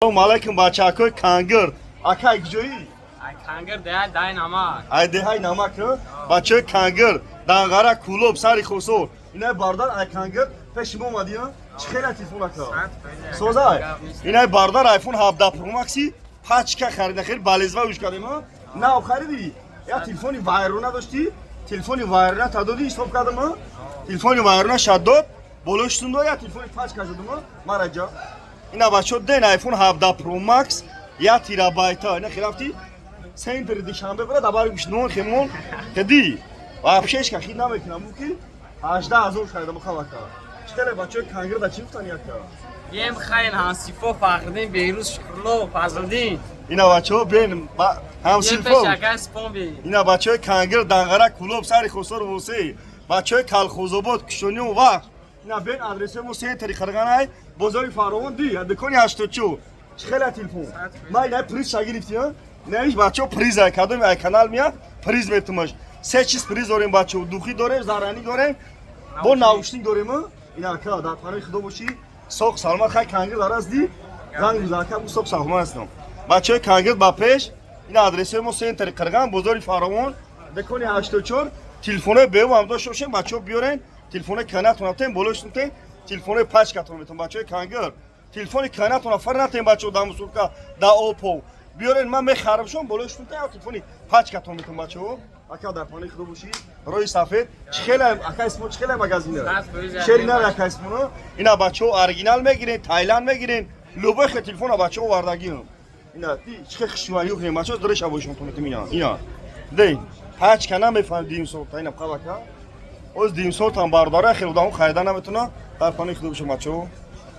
Assalomu alaykum bachakoi kangir. Aka gijoyi? Ay kangir day namak. Ay dehay namak ha? Bachakoi kangir. Dangara kulob sari khosor. Inay bardan ay kangir peşim olmadı ya. Çıkayla telefon aka. Sozay. Inay bardan iPhone 17 Pro Max'i paçka xarida xir balezva ush kadem ha. Na xaridi. Ya telefoni vayruna doshti. Telefoni vayruna tadodi istop kadem ha. Telefoni vayruna shaddod. Boloshtunda ya telefoni paçka jodum ha. Maraja. اینا بچه دین آیفون 17 پرو مکس یا تیرابایت ها اینا خلافتی سنتر دیشنبه برای دبار بیشنون خیمون کدی و افشش که خیلی نمیکنم بو که 18000 خریدم بخواه چطوره بچه کانگر دا چی گفتن یک یم خاین هانسیفو فخردین بیروز شکرلو فضلدین اینا بچه بین همسیفو شکر سپون بی اینا بچه کانگر دنگره کلوب سری خسر ووسی بچه کلخوزوباد کشونی و وقت اینا بین آدرسه مو سنتری خرگانای بازاری فراوان دی دکانی 84 خیلی تلفن ما اینا پریز شگرفتی ها نمیش بچه پریز های کدوم های کانال میاد پریز میتونمش سه چیز پریز داریم بچه دوخی داریم زرانی داریم با ناوشتینگ داریم اینا که در پناه خدا باشی ساق سلامت خیلی کنگر دارست دی زنگ بزن که ساق سلامت هستم بچه کنگر با پیش این آدرسه ما سنتری خرگان بازاری فراوان دکانی 84 تلفن بیو هم داشته باشیم بچه بیارین تلفن کنات اوناتیم بولوشتیم تلفن پاچ کاتون میتون بچه کانگر تلفن کنات اونا فرناتیم بچه دام سورکا دا اوپو بیارین من میخرم شون بولوشتیم تلفن پاچ کاتون میتون بچه اکا در پانی خدا باشی روی سفید خیلی اکا اسمو خیلی مگزینه شری نه اکا اسمو اینا بچه اورجینال میگیرین تایلند میگیرین لوبه خ تلفن بچه واردگی اینا چه خشوایی و بچه درش ابوشون تو میتون اینا دی پاچ کنا میفهمیم صورت اینا قبا از دیم صورت هم بارداره خیلی دامو خریدن نمیتونه در پانی خدا بشه بچه